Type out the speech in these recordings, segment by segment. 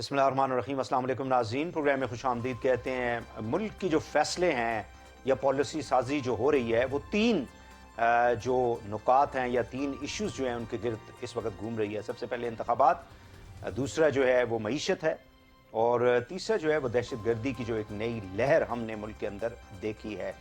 बिस्मिल्लाहिर्रहमानिर्रहीम। अस्सलाम वालेकुम नाज़रीन, प्रोग्राम में खुश आमदीद कहते हैं। मुल्क की जो फ़ैसले हैं या पॉलिसी साजी जो हो रही है वो तीन जो नुकात हैं या तीन इश्यूज़ जो हैं उनके गिर्द इस वक्त घूम रही है। सबसे पहले इंतखाबात, दूसरा जो है वो मईशत है और तीसरा जो है वो दहशत गर्दी की जो एक नई लहर हमने मुल्क के अंदर देखी है।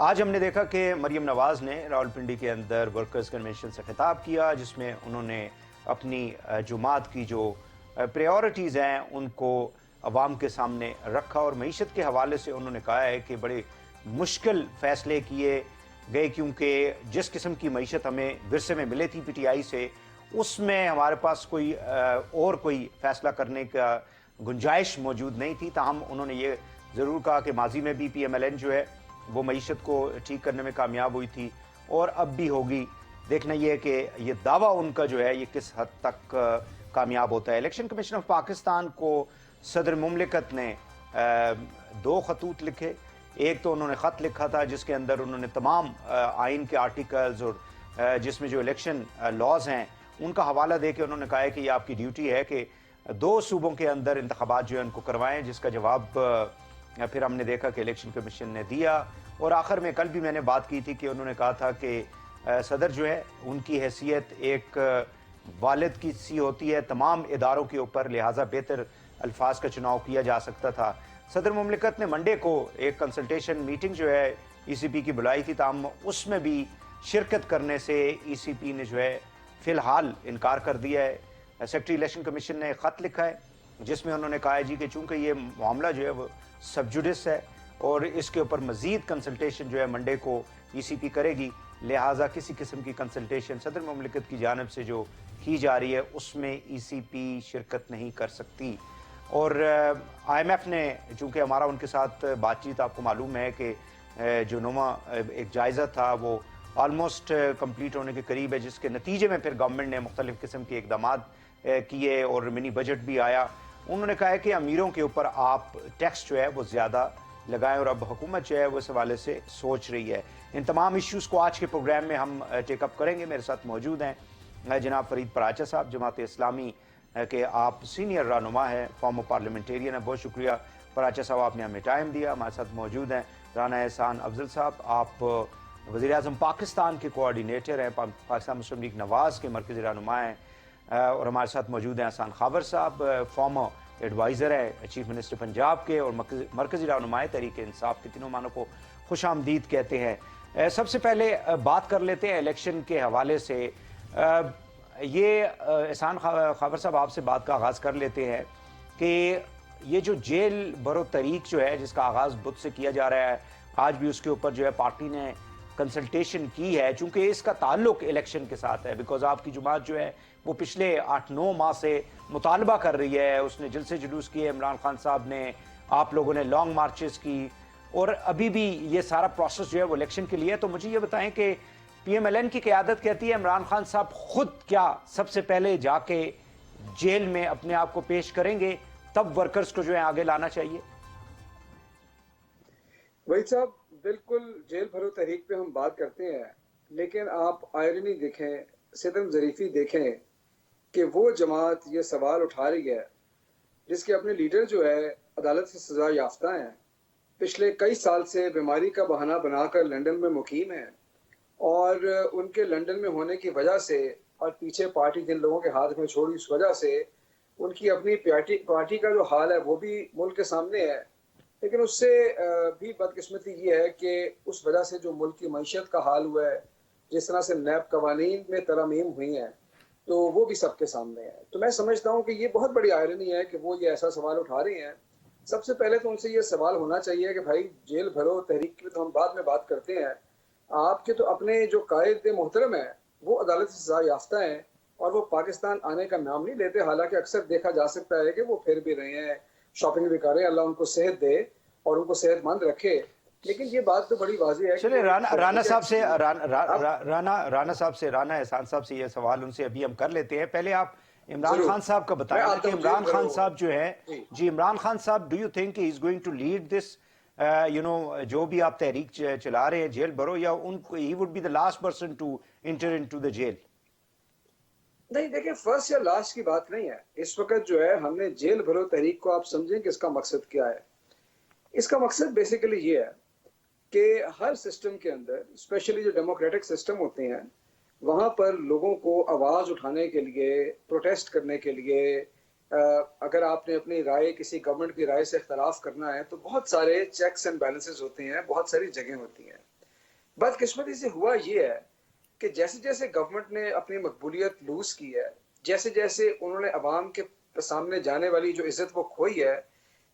आज हमने देखा कि मरीम नवाज़ ने रावलपिंडी के अंदर वर्कर्स कन्वेंशन से खिताब किया, जिसमें उन्होंने अपनी जुमात की जो प्रायोरिटीज़ हैं उनको अवाम के सामने रखा और मईशत के हवाले से उन्होंने कहा है कि बड़े मुश्किल फ़ैसले किए गए, क्योंकि जिस किस्म की मईशत हमें विरसे में मिले थी पीटीआई से, उसमें हमारे पास कोई और कोई फ़ैसला करने का गुंजाइश मौजूद नहीं थी। ताहम उन्होंने ये ज़रूर कहा कि माजी में भी PMLN जो है वो मईशत को ठीक करने में कामयाब हुई थी और अब भी होगी। देखना ये है कि ये दावा उनका जो है ये किस हद तक कामयाब होता है। इलेक्शन कमीशन ऑफ पाकिस्तान को सदर मुमलिकत ने दो खतूत लिखे। एक तो उन्होंने ख़त लिखा था जिसके अंदर उन्होंने तमाम आइन के आर्टिकल्स और जिसमें जो इलेक्शन लॉज हैं उनका हवाला दे के उन्होंने कहा है कि ये आपकी ड्यूटी है कि दो सूबों के अंदर इंतखाबात जो है उनको करवाएं, जिसका जवाब फिर हमने देखा कि इलेक्शन कमीशन ने दिया। और आखिर में कल भी मैंने बात की थी कि उन्होंने कहा था कि सदर जो है उनकी हैसियत एक वालिद की सी होती है तमाम इदारों के ऊपर, लिहाजा बेहतर अल्फाज का चुनाव किया जा सकता था। सदर मुमलिकत ने मंडे को एक कंसल्टेशन मीटिंग जो है ECP की बुलाई थी, ताम उसमें भी शिरकत करने से ECP ने जो है फ़िलहाल इनकार कर दिया है। सेक्रेटरी इलेक्शन कमीशन ने ख़त लिखा है जिसमें उन्होंने कहा है जी कि चूँकि ये मामला जो है वो सब जुडिस है और इसके ऊपर मज़ीद कंसल्टेशन जो है मंडे को ECP करेगी, लिहाजा किसी किस्म की कंसल्टेशन सदर मुमलिकत की जानिब से जो की जा रही है उसमें ECP शिरकत नहीं कर सकती। और IMF ने, चूँकि हमारा उनके साथ बातचीत आपको मालूम है कि जो नुमा एक जायज़ा था वो ऑलमोस्ट कंप्लीट होने के करीब है, जिसके नतीजे में फिर गवर्नमेंट ने मुख्तलिफ़ किस्म के इकदाम किए और मिनी बजट भी आया। उन्होंने कहा है कि अमीरों के ऊपर आप टैक्स जो है वो ज़्यादा लगाएं और अब हुकूमत जो है वो इस हवाले से सोच रही है। इन तमाम इश्यूज़ को आज के प्रोग्राम में हम टेकअप करेंगे। मेरे साथ मौजूद हैं जनाब फरीद पराचा साहब, जमात इस्लामी के आप सीनियर रहनुमा हैं, फॉर्मर पार्लियामेंटेरियन है। बहुत शुक्रिया पराचा साहब, आपने हमें टाइम दिया। हमारे साथ मौजूद हैं राना एहसान अफजल साहब, आप वज़ीर-ए-आज़म पाकिस्तान के कोऑर्डिनेटर हैं, पाकिस्तान मुस्लिम लीग नवाज़ के मरकज़ी रहनुमा हैं। और हमारे साथ मौजूद हैं हसन खाबर साहब, फॉर्मर एडवाइज़र है चीफ मिनिस्टर पंजाब के और मरकज़ी रहनुमा तहरीक इंसाफ के। तीनों मानों को खुश आमदीद कहते हैं। सबसे पहले बात कर लेते हैं इलेक्शन के हवाले से। ये एहसान खाबर साहब, आपसे बात का आगाज़ कर लेते हैं कि ये जो जेल बरो तरीक जो है जिसका आगाज़ बुध से किया जा रहा है, आज भी उसके ऊपर जो है पार्टी ने कंसल्टेशन की है, चूँकि इसका ताल्लुक इलेक्शन के साथ है। बिकॉज आपकी जुमात जो है वो पिछले 8-9 माह से मुतालबा कर रही है, उसने जलसे जुलूस किए, इमरान खान साहब ने, आप लोगों ने लॉन्ग मार्चेस की और अभी भी ये सारा प्रोसेस जो है वो इलेक्शन के लिए है। तो मुझे ये बताएं कि PMLN की क़यादत कहती है इमरान खान साहब खुद क्या सबसे पहले जाके जेल में अपने आप को पेश करेंगे, तब वर्कर्स को जो है आगे लाना चाहिए? वही साहब, बिल्कुल जेल भरो तहरीक पे हम बात करते हैं, लेकिन आप आयरनी देखें, सितम ज़रीफ़ी देखें कि वो जमात ये सवाल उठा रही है जिसके अपने लीडर जो है अदालत से सज़ा याफ्ता हैं, पिछले कई साल से बीमारी का बहाना बनाकर लंदन में मुकीम हैं और उनके लंदन में होने की वजह से और पीछे पार्टी जिन लोगों के हाथ में छोड़ी उस वजह से उनकी अपनी पार्टी का जो हाल है वो भी मुल्क के सामने है। लेकिन उससे भी बदकिस्मती ये है कि उस वजह से जो मुल्क की मईशत का हाल हुआ है, जिस तरह से नैब कवानीन में तरमीम हुई हैं, तो वो भी सबके सामने है। तो मैं समझता हूँ कि ये बहुत बड़ी आयरनी है कि वो ये ऐसा सवाल उठा रही हैं। सबसे पहले तो उनसे ये सवाल होना चाहिए कि भाई जेल भरो तहरीक की तो हम बाद में बात करते हैं, आपके तो अपने जो कायद मोहतरम है वो अदालत से सजा याफ्ता हैं और वो पाकिस्तान आने का नाम नहीं लेते। हालांकि अक्सर देखा जा सकता है कि वो फिर भी रहे हैं, शॉपिंग भी कर रहे हैं, अल्लाह उनको सेहत दे और उनको सेहतमंद रखे। लेकिन ये बात तो बड़ी वाज़ेह है। चलिए राना साहब से राना एहसान साहब से ये सवाल उनसे अभी हम कर लेते हैं। पहले आप इमरान खान साहब का बताएं कि इमरान खान साहब जो है जी, इमरान खान साहब, do you think he is going to lead this जो भी आप तहरीक चला रहे हैं जेल भरो, या उनको he would be the last person to enter into the jail? नहीं, देखिए, फर्स्ट या लास्ट की बात नहीं है। इस वक़्त जो है हमने जेल भरो तहरीक को आप समझें कि इसका मकसद क्या है। इसका मकसद बेसिकली ये है कि हर सिस्टम के अंदर स्पेशली जो डेमोक्रेटिक सिस्टम होते हैं, वहाँ पर लोगों को आवाज़ उठाने के लिए, प्रोटेस्ट करने के लिए अगर आपने अपनी राय किसी गवर्नमेंट की राय से इख्तलाफ करना है, तो बहुत सारे चेक्स एंड बैलेंसेस होते हैं, बहुत सारी जगह होती हैं। बदकिस्मती से हुआ ये है कि जैसे-जैसे गवर्नमेंट ने अपनी मकबूलियत लूज़ की है, जैसे-जैसे उन्होंने अवाम के सामने जाने वाली जो इज़्ज़त वो खोई है,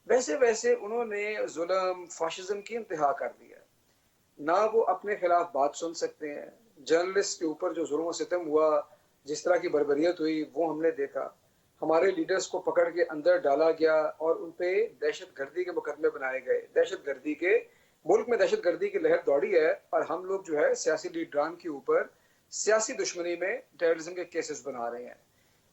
वैसे-वैसे उन्होंने ज़ुल्म, फ़ाशिज़्म की इंतहा कर दी है। ना वो अपने खिलाफ बात सुन सकते हैं, जर्नलिस्ट के ऊपर जो जुल्म सितम हुआ, जिस तरह की बर्बरियत हुई, वो हमने देखा। हमारे लीडर्स को पकड़ के अंदर डाला गया और उन पे दहशतगर्दी के मुकदमे बनाए गए। दहशतगर्दी के मुल्क में दहशतगर्दी की लहर दौड़ी है और हम लोग जो है सियासी लीडरान के ऊपर सियासी दुश्मनी में टेररिज्म के केसेस बना रहे हैं।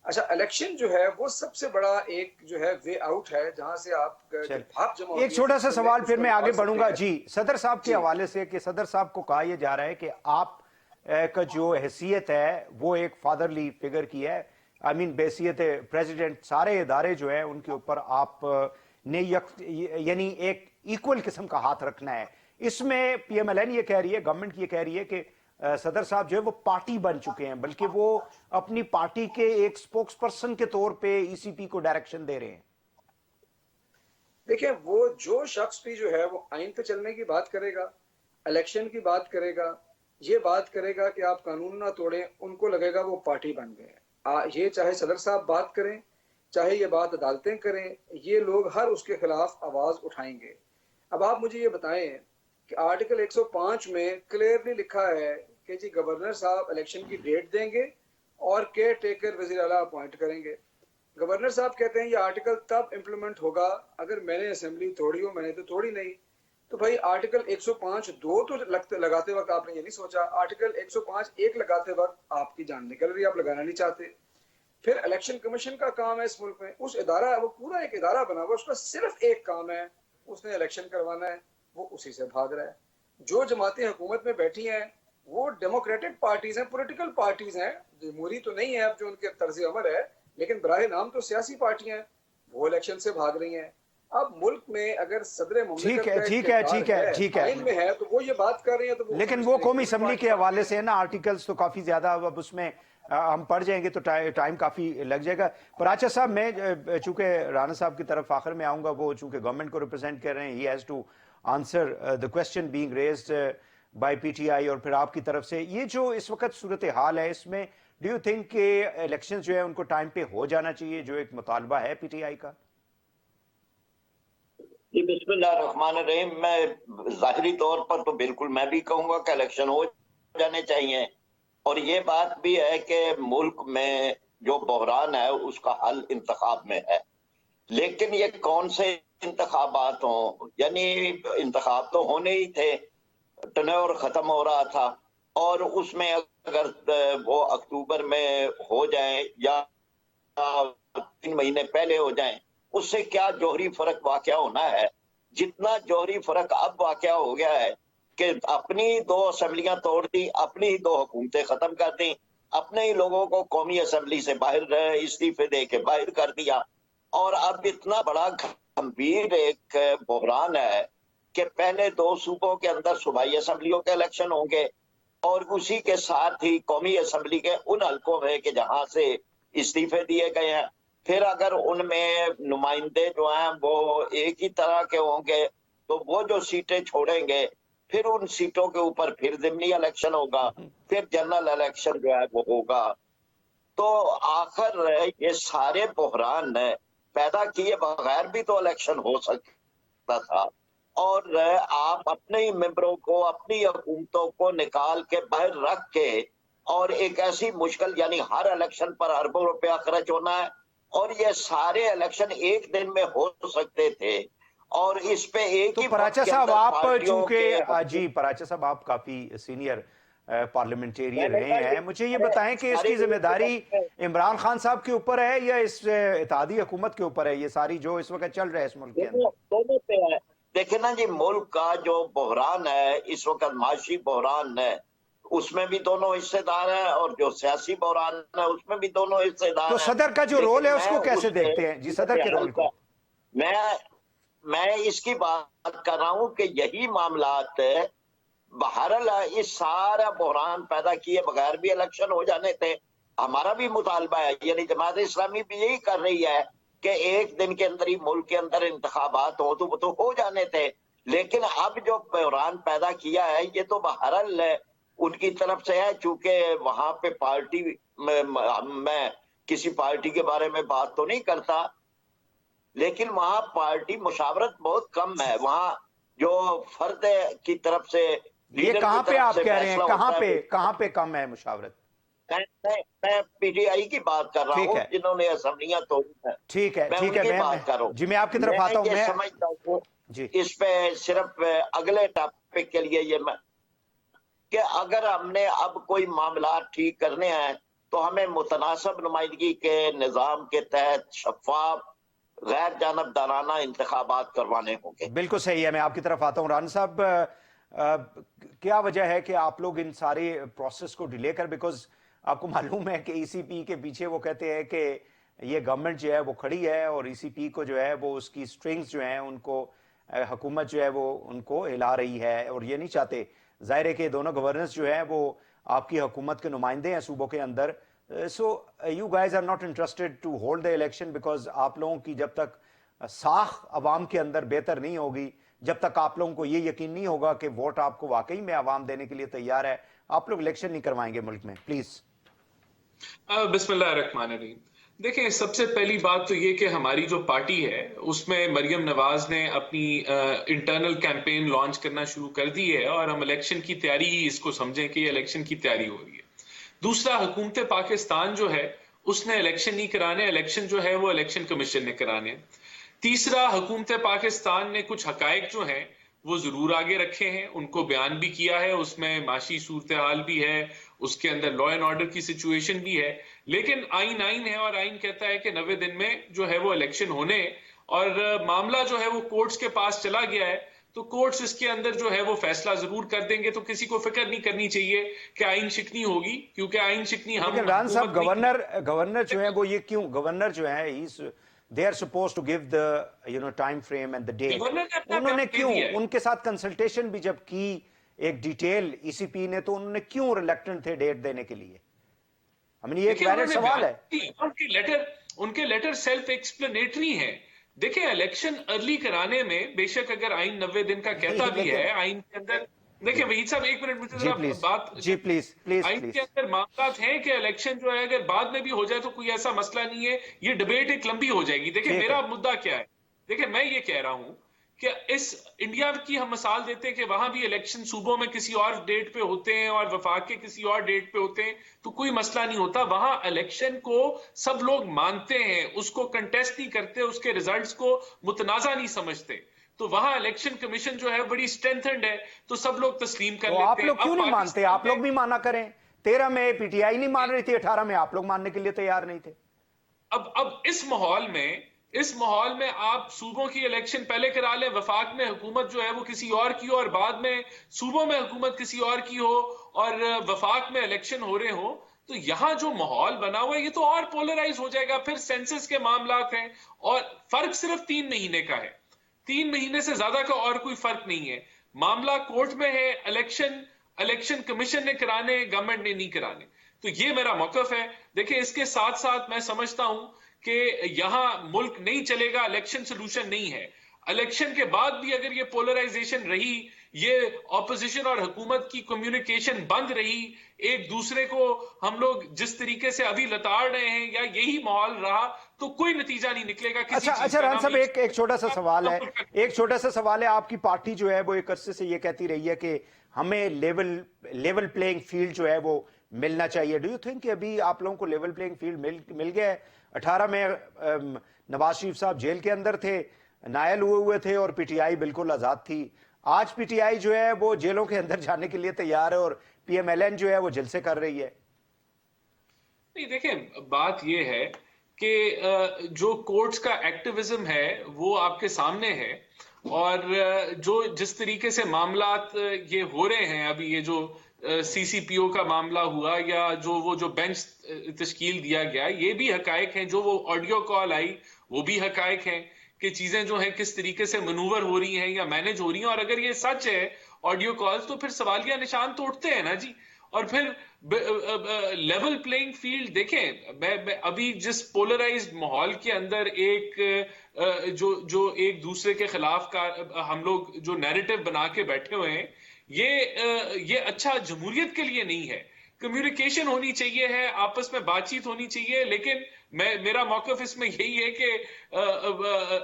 अच्छा, इलेक्शन जो है वो सबसे बड़ा एक जो है वे आउट है, जहां से आप जब चल, भाप जमा एक होती है छोटा सा सिस्टम में, सवाल फिर उसको मैं आगे निकाल सकते बढ़ूंगा हैं। जी सदर साहब के जी। हवाले से कि सदर साहब को कहा यह जा रहा है कि आप का जो हैसियत है वो एक फादरली फिगर की है। आई मीन बेसियत प्रेसिडेंट, सारे इदारे जो है उनके ऊपर आप ने यानी एक इक्वल किस्म का हाथ रखना है। इसमें पीएमएलएन ये कह रही है, गवर्नमेंट ये कह रही है कि सदर साहब जो है वो पार्टी बन चुके हैं, बल्कि वो अपनी पार्टी के एक स्पोक्स पर्सन के तौर पे ईसीपी को डायरेक्शन दे रहे हैं। देखिए, वो जो शख्स भी जो है वो आइन पे चलने की बात करेगा, इलेक्शन की बात करेगा, ये बात करेगा कि आप कानून ना तोड़ें, उनको लगेगा वो पार्टी बन गए। ये चाहे सदर साहब बात करें, चाहे ये बात अदालतें करें, ये लोग हर उसके खिलाफ आवाज उठाएंगे। अब आप मुझे ये बताएं कि आर्टिकल 105 में क्लियरली लिखा है कि जी गवर्नर साहब इलेक्शन की डेट देंगे और केयर टेकर वजीर आला अपॉइंट करेंगे। गवर्नर साहब कहते हैं ये आर्टिकल तब इम्प्लीमेंट होगा अगर मैंने असेंबली तोड़ी हो, मैंने तो तोड़ी नहीं। तो भाई आर्टिकल 105 दो तो लगाते वक्त आपने ये नहीं सोचा, आर्टिकल 105 एक लगाते वक्त आपकी जान निकल रही, आप लगाना नहीं चाहते। फिर इलेक्शन कमीशन का काम है इस मुल्क में, उस इदारा, वो पूरा एक इदारा बना हुआ, उसका सिर्फ एक काम है, उसने इलेक्शन करवाना है, वो उसी से भाग रहा है। जो जमातें हुकूमत में बैठी हैं वो डेमोक्रेटिक पार्टीज हैं, पॉलिटिकल पार्टीज हैं, जमहूरी तो नहीं है अब जो उनके तर्ज अमल है, लेकिन बराह नाम तो सियासी पार्टियां हैं, वो इलेक्शन से भाग रही हैं। अब मुल्क में अगर सदर ठीक मुमलिकत है, का ठीक है, इख्तियार ठीक है, है, ठीक है, आइन में है, तो वो ये बात कर रही है, तो वो लेकिन वो समझते हैं कि कौमी वो तो असम्बली पार्टी के बन हवाले गई। से है ना, आर्टिकल्स तो काफी ज्यादा, अब उसमें हम पढ़ जाएंगे तो टाइम काफी लग जाएगा। पराचा साहब, मैं चूंकि राणा साहब की तरफ आखिर में आऊंगा, वो चूंकि गवर्नमेंट को रिप्रेजेंट कर रहे हैं, he has to answer the question being raised by PTI, और फिर आपकी तरफ से ये जो इस वक्त सूरत हाल है, इसमें डू यू थिंक कि इलेक्शन जो है उनको टाइम पे हो जाना चाहिए, जो एक मुतालबा है पीटीआई का? जी बिस्मिल्लाहिर्रहमानिर्रहीम। मैं जाहिरी तौर पर तो बिल्कुल मैं भी कहूंगा कि इलेक्शन हो जाने चाहिए, और ये बात भी है कि मुल्क में जो बहरान है उसका हल इंतखाब में है। लेकिन ये कौन से इंतखाबात हों, यानी इंतखाब तो होने ही थे, टर्नओवर खत्म हो रहा था, और उसमें अगर वो अक्टूबर में हो जाए या 3 महीने पहले हो जाएं, उससे क्या जौहरी फर्क वाकया होना है। जितना जौहरी फर्क अब वाकया हो गया है कि अपनी 2 असेंबलियां तोड़ दी, अपनी ही 2 हुकूमतें खत्म कर दी, अपने ही लोगों को कौमी असेंबली से बाहर इस्तीफे दे के बाहर कर दिया, और अब इतना बड़ा गंभीर एक बहरान है कि पहले 2 सूबों के अंदर सूबाई असेंबलियों के इलेक्शन होंगे, और उसी के साथ ही कौमी असेंबली के उन हल्कों में कि जहां से इस्तीफे दिए गए हैं, फिर अगर उनमें नुमाइंदे जो हैं वो एक ही तरह के होंगे, तो वो जो सीटें छोड़ेंगे, फिर उन सीटों के ऊपर फिर ज़िमनी इलेक्शन होगा, फिर जनरल इलेक्शन जो है वो होगा। तो आखिर ये सारे बहरान पैदा किए बगैर भी तो इलेक्शन हो सकता था, और आप अपने ही मेंबरों को, अपनी हुकूमतों को निकाल के बाहर रख के, और एक ऐसी मुश्किल, यानी हर इलेक्शन पर अरबों रुपया खर्च होना है, और ये सारे इलेक्शन एक दिन में हो सकते थे, और इस पे एक तो ही वक्त पराचा के साहब, अंदर आप पार्टियों चूंकि के जी पराचा साहब, आप काफी सीनियर पार्लियामेंटेरियन मैंने रहे कहा हैं, मुझे ये बताएं कि इसकी जिम्मेदारी इमरान खान साहब के ऊपर है या इस इत्तेहादी हुकूमत के ऊपर है, ये सारी जो इस वक्त चल रहा है इस मुल्क के दोनों अंदर? दोनों पे है। देखे ना जी, मुल्क का जो बहरान है इस वक्त, माशी बहरान है, उसमें भी दोनों हिस्सेदार हैं, और जो सियासी बहरान है उसमें भी दोनों हिस्सेदार तो हैं। सदर का जो लेकिन रोल है मैं उसको कैसे उसके देखते हैं जी, सदर के हल रोल का को? मैं इसकी बात कर रहा हूं कि यही मामलात बहरहाल इस सारा बहरान पैदा किए बगैर भी इलेक्शन हो जाने थे। हमारा भी मुतालबा है, यानी जमात इस्लामी भी यही कर रही है कि एक दिन के अंदर ही मुल्क के अंदर इंतखाबात हो, तो वो तो हो जाने थे। लेकिन अब जो बहरान पैदा किया है ये तो बहरहाल उनकी तरफ से है, चूंकि वहां पे पार्टी मैं किसी पार्टी के बारे में बात तो नहीं करता, लेकिन वहां पार्टी मुशावरत बहुत कम है। वहां जो फर्द की तरफ से, ये लीडर की कहां पे तरफ आप से कह रहे हैं, फैसला होता है। कहां पे कम है मुशावरत? मैं पीटीआई की बात कर रहा ठीक हूं, है, जिन्होंने असेंबलियां तोड़ी हैं, ठीक है, मैं ठीक है। उनकी मैं बात कर रहा हूं। जी, मैं आपकी तरफ मैं आता हूं। ये मैं समझता हूं जी, इस पे सिर्फ अगले टॉपिक के लिए कि अगर हमने अब कोई मामला ठीक करने हैं तो हमें मुतनासिब नुमाइंदगी के निजाम के तहत शफाफ गैर जानबदाराना इंतखाबात करवाने होंगे। बिल्कुल सही है। मैं आपकी तरफ आता हूं। राना साहब, क्या वजह है कि आप लोग इन सारे प्रोसेस को डिले कर, बिकॉज आपको मालूम है कि ईसीपी के पीछे वो कहते हैं कि ये गवर्नमेंट जो है वो खड़ी है, और ईसीपी को जो है वो उसकी स्ट्रिंग्स जो हैं उनको हुकूमत जो है वो उनको हिला रही है, और ये नहीं चाहते। जाहिर है कि दोनों गवर्नर्स जो है वो आपकी हुकूमत के नुमाइंदे हैं सूबों के अंदर। So you guys are not interested to hold the election, because आप लोगों की जब तक साख अवाम के अंदर बेहतर नहीं होगी, जब तक आप लोगों को ये यकीन नहीं होगा कि वोट आपको वाकई में अवाम देने के लिए तैयार है, आप लोग इलेक्शन नहीं करवाएंगे मुल्क में। प्लीज। बिस्मिल्लाहिर्रहमानिर्रहीम। देखिए, सबसे पहली बात तो ये कि हमारी जो पार्टी है उसमें मरियम नवाज ने अपनी इंटरनल कैंपेन लॉन्च करना शुरू कर दी है, और हम इलेक्शन की तैयारी ही इसको समझें कि इलेक्शन की तैयारी हो रही है। दूसरा, हुकूमत पाकिस्तान जो है उसने इलेक्शन नहीं कराने, इलेक्शन जो है वो इलेक्शन कमीशन ने कराने। तीसरा, हुकूमत पाकिस्तान ने कुछ हकायक जो हैं वो जरूर आगे रखे हैं, उनको बयान भी किया है, उसमें माशी सूरत हाल भी है, उसके अंदर लॉ एंड ऑर्डर की सिचुएशन भी है। लेकिन आइन आइन है, और आइन कहता है कि 90 दिन में जो है वो इलेक्शन होने, और मामला जो है वो कोर्ट्स के पास चला गया है, तो कोर्ट्स इसके अंदर जो है वो फैसला जरूर कर देंगे। तो किसी को फिक्र नहीं करनी चाहिए कि आइन शिकनी होगी, क्योंकि आइन शिकनी हम लेकिन रान साहब, हुकूमत नहीं। गवर्नर जो है वो ये क्यों, गवर्नर जो है they are supposed to give the time frame and the date. Governor ने अपना उन्होंने बयान दे क्यों दिया है। उनके साथ कंसल्टेशन भी जब की एक डिटेल ईसीपी ने, तो उन्होंने क्यों रिलेक्टेंट थे डेट देने के लिए? ये एक वैलिड सवाल है। उनके लेटर सेल्फ एक्सप्लेनेटरी हैं। देखिए, इलेक्शन अर्ली कराने में बेशक अगर आइन 90 दिन का कहता भी है, आइन के अंदर देखिए वहीद साहब, एक मिनट मुझे जी जरा प्लीज, बात। जी प्लीज, प्लीज आइन प्लीज। के अंदर मामला हैं कि इलेक्शन जो है अगर बाद में भी हो जाए तो कोई ऐसा मसला नहीं है, ये डिबेट एक लंबी हो जाएगी। देखिए, ठीक मेरा है। मुद्दा क्या है, देखिए मैं ये कह रहा हूं कि इस इंडिया की हम मिसाल देते हैं कि वहां भी इलेक्शन सूबों में किसी और डेट पे होते हैं और वफाक के किसी और डेट पे होते हैं, तो कोई मसला नहीं होता। वहां इलेक्शन को सब लोग मानते हैं, उसको कंटेस्ट नहीं करते, उसके रिजल्ट्स को मुतनाजा नहीं समझते, तो वहां इलेक्शन कमीशन जो है बड़ी स्ट्रेंथेंड है, तो सब लोग तस्लीम कर तो लेते आप हैं। लोग क्यों नहीं मानते? आप लोग भी माना करें। 13 में पीटीआई नहीं मान रही थी, 18 में आप लोग मानने के लिए तैयार नहीं थे। अब इस माहौल में आप सूबों की इलेक्शन पहले करा लें, वफाक में हुकूमत जो है वो किसी और की हो, और बाद में सूबों में हुकूमत किसी और की हो, और वफाक में इलेक्शन हो रहे हो, तो यहां जो माहौल बना हुआ है ये तो और पोलराइज हो जाएगा। फिर सेंसस के मामलात हैं, और फर्क सिर्फ 3 महीने का है, 3 महीने से ज्यादा का और कोई फर्क नहीं है। मामला कोर्ट में है, इलेक्शन कमीशन ने कराने, गवर्नमेंट ने नहीं कराने। तो ये मेरा मौकफ है। देखिए, इसके साथ साथ मैं समझता हूं कि यहां मुल्क नहीं चलेगा, इलेक्शन सोल्यूशन नहीं है। इलेक्शन के बाद भी अगर ये पोलराइजेशन रही, ये ऑपोजिशन और हुकूमत की कम्युनिकेशन बंद रही, एक दूसरे को हम लोग जिस तरीके से अभी लताड़ रहे हैं, या यही माहौल रहा, तो कोई नतीजा नहीं निकलेगा किसी अच्छा चीज अच्छा, का। रान ना साहब, मीडिया एक छोटा सा सवाल है, आपकी पार्टी जो है वो एक अरसे से ये कहती रही है कि हमें लेवल प्लेइंग फील्ड जो है वो मिलना चाहिए। डू यू थिंक कि अभी आप लोगों को लेवल प्लेइंग फील्ड मिल गया है? 18 में नवाज शरीफ साहब जेल के अंदर थे, नायल हुए थे, और पीटीआई बिल्कुल आजाद थी। आज पीटीआई जो है वो जेलों के अंदर जाने के लिए तैयार है, और पीएमएलएन जो है वो जलसे कर रही है। नहीं, देखिए, बात यह है कि जो कोर्ट्स का एक्टिविज्म है वो आपके सामने है, और जो जिस तरीके से मामलात ये हो रहे हैं, अभी ये जो सीसीपीओ का मामला हुआ या जो बेंच तश्कील दिया गया, ये भी हकायक हैं। जो वो ऑडियो कॉल आई वो भी हकायक हैं कि चीजें जो हैं किस तरीके से मनूवर हो रही हैं या मैनेज हो रही हैं। और अगर ये सच है ऑडियो कॉल्स, तो फिर सवालिया निशान तो उठते हैं ना जी। और फिर लेवल प्लेइंग फील्ड देखें, मैं अभी जिस पोलराइज्ड माहौल के अंदर जो एक दूसरे के खिलाफ का हम लोग जो नैरेटिव बना के बैठे हुए हैं, ये अच्छा जमहूरियत के लिए नहीं है। कम्युनिकेशन होनी चाहिए है, आपस में बातचीत होनी चाहिए, लेकिन मेरा मौकफ इसमें यही है कि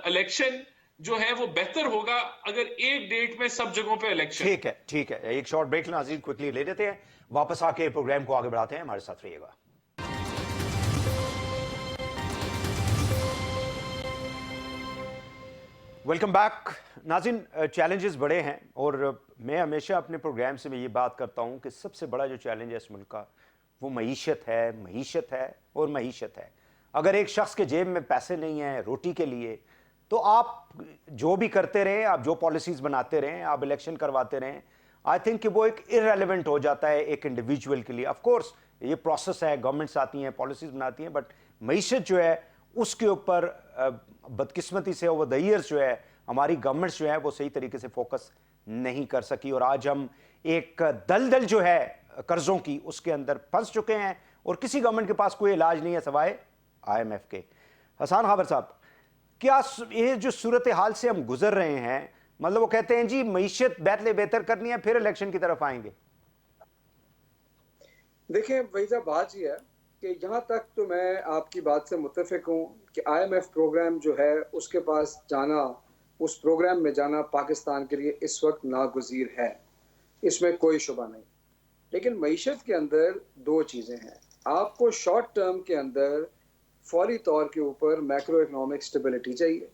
इलेक्शन जो है वो बेहतर होगा अगर एक डेट में सब जगहों पे इलेक्शन। ठीक है, एक शॉर्ट ब्रेक नाज़रीन क्विकली ले लेते हैं, वापस आके प्रोग्राम को आगे बढ़ाते हैं। हमारे साथ रहिएगा। वेलकम बैक नाज़रीन। चैलेंजेस बड़े हैं और मैं हमेशा अपने प्रोग्राम से मैं ये बात करता हूँ कि सबसे बड़ा जो चैलेंज है इस मुल्क का वो मईशत है और मईशत है। अगर एक शख्स के जेब में पैसे नहीं हैं रोटी के लिए, तो आप जो भी करते रहें, आप जो पॉलिसीज़ बनाते रहें, आप इलेक्शन करवाते रहें, आई थिंक कि वो एक इररेलेवेंट हो जाता है एक इंडिविजुअल के लिए। ऑफ कोर्स ये प्रोसेस है, गवर्नमेंट्स आती हैं, पॉलिसीज़ बनाती हैं, बट मईशत जो है उसके ऊपर बदकिस्मती से ओवर द ईयर्स जो है हमारी गवर्नमेंट्स जो है वो सही तरीके से फोकस नहीं कर सकी। और आज हम एक दलदल जो है कर्जों की उसके अंदर फंस चुके हैं और किसी गवर्नमेंट के पास कोई इलाज नहीं है सवाए IMF के। हसन खाबर साहब, क्या ये जो सूरत हाल से हम गुजर रहे हैं, मतलब वो कहते हैं जी मईशत बेहतर करनी है फिर इलेक्शन की तरफ आएंगे? देखिए वही साहब, बात ये है कि यहाँ तक तो मैं आपकी बात से मुत्तफिक हूँ कि IMF प्रोग्राम जो है उसके पास जाना, उस प्रोग्राम में जाना पाकिस्तान के लिए इस वक्त नागुज़ीर है, इसमें कोई शुबा नहीं। लेकिन मईशत के अंदर दो चीज़ें हैं। आपको शॉर्ट टर्म के अंदर फौरी तौर के ऊपर मैक्रो इकोनॉमिक स्टेबिलिटी चाहिए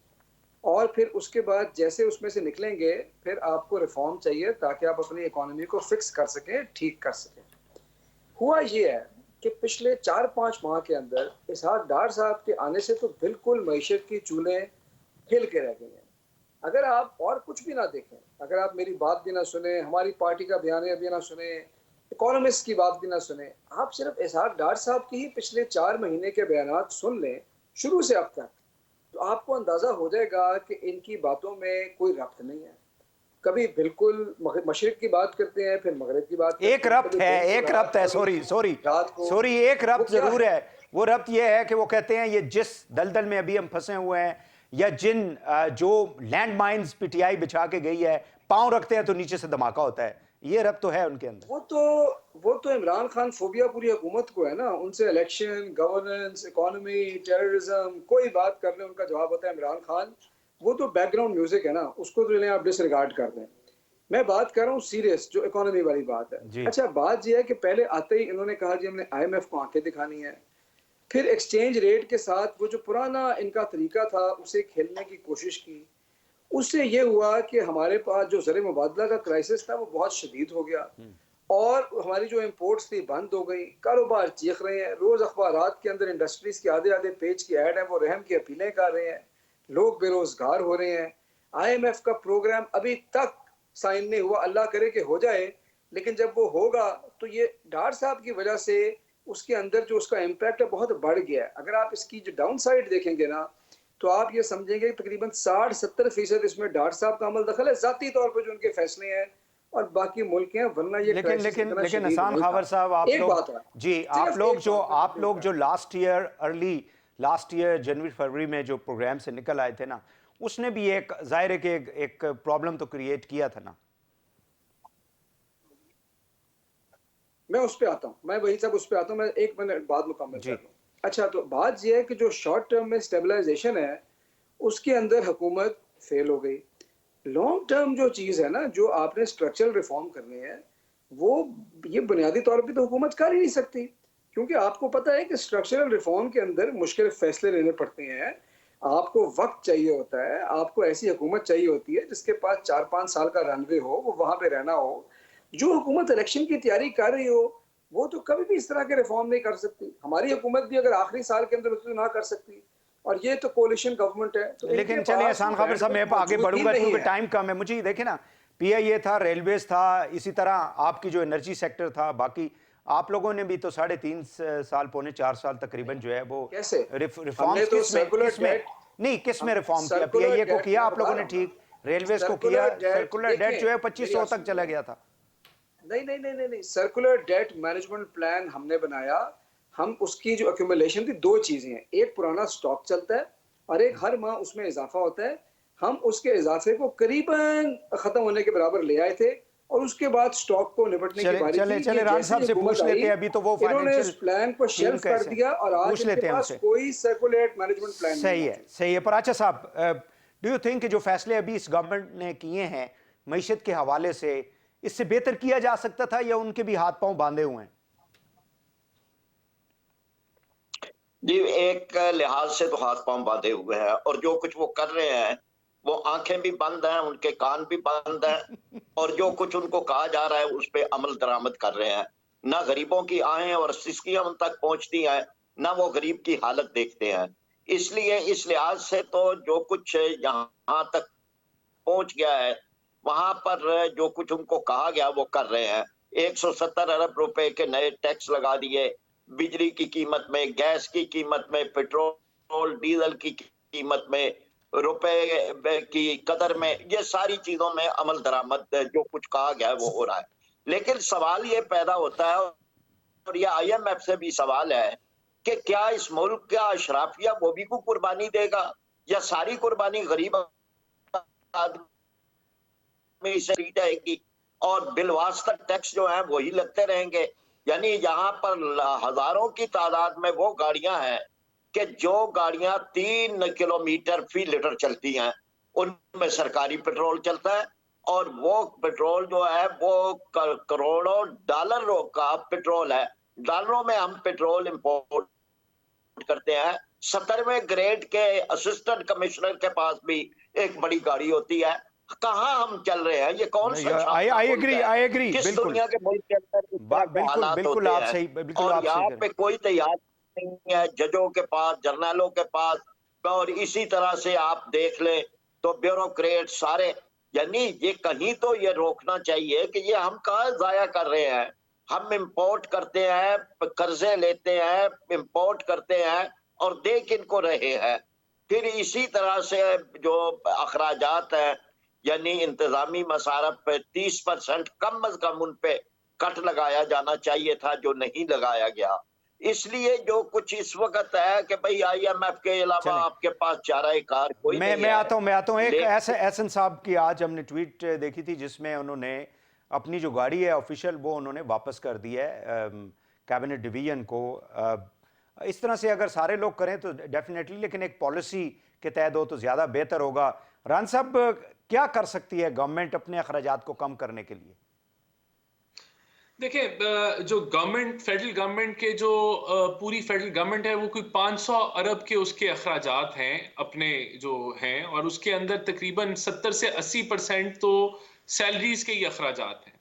और फिर उसके बाद जैसे उसमें से निकलेंगे फिर आपको रिफॉर्म चाहिए ताकि आप अपनी इकोनॉमी को फिक्स कर सकें, ठीक कर सकें। हुआ ये है कि पिछले 4-5 माह के अंदर इसहाक डार साहब के आने से तो बिल्कुल मईशत की चूल्हे हिल के रह गई हैं। अगर आप और कुछ भी ना देखें, अगर आप मेरी बात भी ना सुने, हमारी पार्टी का बयान भी ना सुने, इकोनॉमिस्ट की बात भी ना सुने, आप सिर्फ इसहाक डार साहब की ही पिछले 4 महीने के बयानात सुन लें शुरू से अब तक, तो आपको अंदाजा हो जाएगा कि इनकी बातों में कोई रब्त नहीं है। कभी बिल्कुल मशरिक की बात करते हैं, फिर मगरिब की बात, एक रब्त है, सॉरी एक रब्त जरूर है। वो रब्त ये है कि वो कहते हैं ये जिस दलदल में अभी हम फंसे हुए हैं या जिन जो लैंड माइन्स PTI बिछा के गई है, पांव रखते हैं तो नीचे से धमाका होता है, ये रब्त तो है उनके अंदर। वो तो इमरान खान फोबिया पूरी हुकूमत को है ना, उनसे इलेक्शन, गवर्नेंस, इकोनॉमी, टेररिज्म कोई बात कर ले उनका जवाब होता है इमरान खान। वो तो बैकग्राउंड म्यूजिक है ना, उसको तो आप डिसरिगार्ड कर दें। मैं बात कर रहा हूँ सीरियस जो इकोनॉमी वाली बात है। अच्छा, बात यह है कि पहले आते ही इन्होंने कहा जी हमने IMF को आंखें दिखानी है, फिर एक्सचेंज रेट के साथ वो जो पुराना इनका तरीका था उसे खेलने की कोशिश की। उससे ये हुआ कि हमारे पास जो ज़र मुबादला का क्राइसिस था वो बहुत शदीद हो गया और हमारी जो इंपोर्ट्स थी बंद हो गई, कारोबार चीख रहे हैं, रोज अखबारात के अंदर इंडस्ट्रीज के आधे पेज की ऐड है वो रहम की अपीलें कर रहे हैं, लोग बेरोजगार हो रहे हैं। IMF का प्रोग्राम अभी तक साइन नहीं हुआ, अल्लाह करे कि हो जाए, लेकिन जब वो होगा तो ये डार साहब की वजह से उसके अंदर जो उसका इम्पैक्ट है बहुत बढ़ गया है। अगर आप इसकी जो डाउन साइड देखेंगे ना तो आप ये समझेंगे कि तकरीबन 60-70% इसमें डार साहब का अमल दखल है, जाती तौर पर जो उनके फैसले हैं और बाकी मुल्क हैं, वरना ये लेकिन हसन खाबर साहब, आप लोग जो लास्ट ईयर जनवरी फरवरी में जो प्रोग्राम से निकल आए थे ना, उसने भी एक जाहिर है कि एक प्रॉब्लम तो क्रिएट किया था ना। मैं उस पे आता हूँ, मैं एक मिनट बाद मुकम्मल कर लूँ। अच्छा, तो बात यह है कि जो शॉर्ट टर्म में स्टेबलाइजेशन है उसके अंदर हुकूमत फेल हो गई। लॉन्ग टर्म जो चीज़ है ना, जो आपने स्ट्रक्चरल रिफॉर्म करनी है, वो ये बुनियादी तौर पे तो हुकूमत कर ही नहीं सकती, क्योंकि आपको पता है कि स्ट्रक्चरल रिफॉर्म के अंदर मुश्किल फैसले लेने पड़ते हैं, आपको वक्त चाहिए होता है, आपको ऐसी हुकूमत चाहिए होती है जिसके पास 4-5 साल का रनवे हो, वो वहाँ पे रहना हो। जो हुकूमत इलेक्शन की तैयारी कर रही हो वो तो कभी भी इस तरह के रिफॉर्म नहीं कर सकती। हमारी हुकूमत भी अगर आखिरी साल के अंदर उसको ना कर सकती, और ये तो कोalition गवर्नमेंट है। तो लेकिन चलिए हसन खाबर साहब, मैं आगे बढ़ूंगा क्योंकि टाइम कम है। मुझे देखिए ना, पीआईए था, रेलवेज था, इसी तरह आपकी जो एनर्जी सेक्टर था, बाकी आप लोगों ने भी तो 3.5 साल, पौने 4 साल तकरीबन जो है वो कैसे? रिफॉर्म्स हमने तो किस में नहीं किस में हम रिफॉर्म किया? सर्कुलर पीआईए को डेट, किया मैं आप बता लोगों रहा ने, हूँ ना, ठीक, रेलवेज को किया, सर्कुलर डेट सर्कुलर डेट जो है देखें, मेरी 2500 बात तक चला सुनिए। गया था। नहीं, सर्कुलर डेट मैनेजमेंट प्लान हमने बनाया। हम उसकी जो एक्यूमुलेशन थी, दो चीजें हैं, एक पुराना स्टॉक चलता है और एक हर माह उसमें इजाफा होता है। हम उसके इजाफे को करीबन खत्म होने के बराबर ले आए थे और उसके बाद स्टॉक को निपटने की चले बारी चले थी। चले ये रान जैसे साहब ही से हुकूमत पूछ लेते आई, हैं, अभी तो वो इन्होंने इस फाइनेंशियल प्लान को टीम शेल्फ कर कैसे, दिया और आज पूछ इनके लेते हैं पास उनसे। कोई सर्कुलेट मैनेजमेंट प्लान नहीं सही है, मौजूद। सही है। पर अच्छा साहब, डू यू थिंक कि जो फैसले अभी इस गवर्नमेंट ने किए हैं मईशत के हवाले से, इससे बेहतर किया जा सकता था या उनके भी हाथ पांव बांधे हुए हैं? जी, एक लिहाज से तो हाथ पांव बांधे हुए हैं, और जो कुछ वो कर रहे हैं, वो आंखें भी बंद हैं, उनके कान भी बंद हैं, और जो कुछ उनको कहा जा रहा है उस पे अमल दरामद कर रहे हैं। ना गरीबों की आहें और सिसकियां उन तक पहुंचती हैं, ना वो गरीब की हालत देखते हैं। इसलिए इस लिहाज से तो जो कुछ यहाँ तक पहुंच गया है, वहां पर जो कुछ उनको कहा गया वो कर रहे हैं। 170 अरब रुपए के नए टैक्स लगा दिए, बिजली की कीमत में, गैस की कीमत में, पेट्रोल डीजल की कीमत में, रुपए की कदर में, ये सारी चीजों में अमल दरामद जो कुछ कहा गया है वो हो रहा है। लेकिन सवाल ये पैदा होता है, और ये आईएमएफ से भी सवाल है, कि क्या इस मुल्क का अशराफिया वो भी को कुर्बानी देगा, या सारी कुर्बानी गरीब आदमी में इसे दी जाएगी और बिलवास्ता टैक्स जो है वही लगते रहेंगे। यानी यहाँ पर हजारों की तादाद में वो गाड़ियां हैं कि जो गाड़ियां 3 किलोमीटर फी लीटर चलती हैं, उनमें सरकारी पेट्रोल चलता है, और वो पेट्रोल जो है वो करोड़ों डॉलरों का पेट्रोल है। डॉलरों में हम पेट्रोल इंपोर्ट करते हैं। 70वें ग्रेड के असिस्टेंट कमिश्नर के पास भी एक बड़ी गाड़ी होती है। कहाँ हम चल रहे हैं? ये कौन सा आई शानदार मुल्क एग्री, है? आई एग्री, किस बिल्कुल। दुनिया के मुल्क के अंदर इस तरह के बिल्कुल हालात बिल्कुल होते आप हैं? सही, बिल्कुल और आप सही यहाँ करें। पे कोई तैयार नहीं है जजों के पास, जर्नलों के पास, और इसी तरह से आप देख लें तो ब्यूरोक्रेट सारे। यानी ये कहीं तो ये रोकना चाहिए कि ये हम कहाँ जाया कर रहे हैं। हम इंपोर्ट करते हैं, कर्जे लेते हैं, इंपोर्ट करते हैं और दे किनको रहे हैं। फिर इसी तरह से जो अखराजात है, यानी इंतजामी मसारफ पे 30% कम अज कम उन पे कट लगाया जाना चाहिए था, जो नहीं लगाया गया। इसलिए जो कुछ इस वक्त है कि भाई आईएमएफ के अलावा चलें, आपके पास चारा कार कोई नहीं मैं है। आता हूं। एक ऐसे लेकिन एहसन साहब की आज हमने ट्वीट देखी थी जिसमें उन्होंने अपनी जो गाड़ी है ऑफिशियल वो उन्होंने वापस कर दी है कैबिनेट डिवीजन को। इस तरह से अगर सारे लोग करें तो डेफिनेटली, लेकिन एक पॉलिसी के तहत हो तो ज़्यादा बेहतर होगा। रान साहब, क्या कर सकती है गवर्नमेंट अपने अखराजात को कम करने के लिए? देखिए, जो गवर्नमेंट, फेडरल गवर्नमेंट के जो पूरी फेडरल गवर्नमेंट है वो कोई 500 अरब के उसके अखराजात हैं अपने जो हैं, और उसके अंदर तकरीबन 70 से 80% तो सैलरीज के ही अखराजात हैं।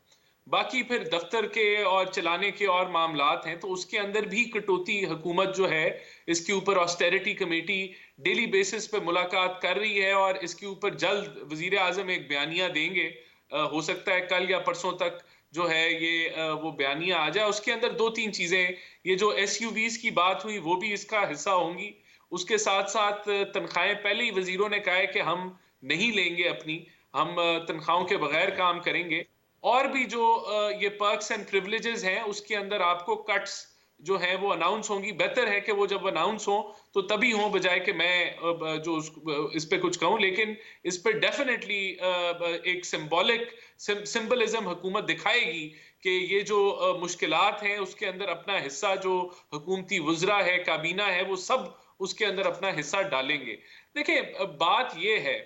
बाकी फिर दफ्तर के और चलाने के और मामलात हैं, तो उसके अंदर भी कटौती हुकूमत जो है इसके ऊपर ऑस्टेरिटी कमेटी डेली बेसिस पे मुलाकात कर रही है, और इसके ऊपर जल्द वजीर आजम एक बयानिया देंगे। हो सकता है कल या परसों तक जो है ये वो बयानिया आ जाए। उसके अंदर दो तीन चीजें, ये जो एसयूवीज की बात हुई वो भी इसका हिस्सा होंगी। उसके साथ साथ तनख्वाहें पहले ही वजीरों ने कहा है कि हम नहीं लेंगे अपनी, हम तनख्वाहों के बगैर काम करेंगे। और भी जो ये पर्क्स एंड प्रिविलेजेस हैं उसके अंदर आपको कट्स जो है वो अनाउंस होंगी। बेहतर है कि वो जब अनाउंस हो तो तभी हो, बजाय कि मैं जो इस पे कुछ कहूं। लेकिन इस पे डेफिनेटली एक सिंबलिज्म हुकूमत दिखाएगी कि ये जो मुश्किलात हैं उसके अंदर अपना हिस्सा, जो हुकूमती वज़रा है, काबीना है, वो सब उसके अंदर अपना हिस्सा डालेंगे। देखिए, बात ये है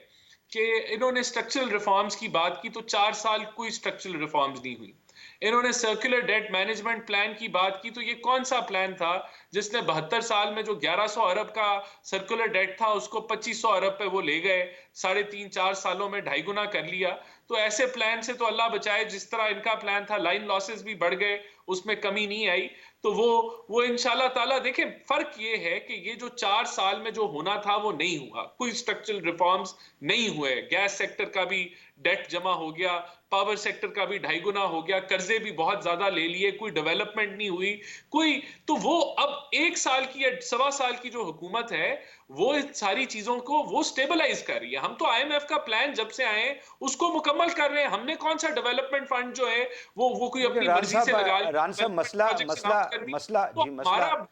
कि इन्होंने स्ट्रक्चरल रिफॉर्म्स की बात की, तो 4 साल कोई स्ट्रक्चरल रिफॉर्म्स नहीं हुई। इन्होंने सर्कुलर डेट मैनेजमेंट प्लान की बात की, तो ये कौन सा प्लान था जिसने 72 साल में जो 1100 अरब का सर्कुलर डेट था उसको 2500 अरब पे वो ले गए, 3.5-4 सालों में 2.5 गुना कर लिया। तो ऐसे प्लान से तो अल्लाह बचाए, जिस तरह इनका प्लान था लाइन लॉसेस भी बढ़ गए उसमें कमी नहीं आई। तो वो इंशाल्लाह ताला देखें, फर्क ये है कि ये जो 4 साल में जो होना था वो नहीं हुआ, कोई स्ट्रक्चरल रिफॉर्म्स नहीं हुए। गैस सेक्टर का भी डेट जमा हो गया, पावर सेक्टर का भी 2.5 गुना हो गया, कर्जे भी बहुत ज्यादा ले लिए, कोई डेवलपमेंट नहीं हुई कोई। तो वो अब 1 साल की या 1.25 साल की जो हुकूमत है वो इन सारी चीजों को वो स्टेबलाइज कर रही है। हम तो आईएमएफ का प्लान जब से आए उसको मुकम्मल कर रहे हैं। हमने कौन सा डेवलपमेंट फंड जो है वो कोई अपनी मर्जी से लगा लिया। रान साहब, मसला मसला मसला तो जी हमारा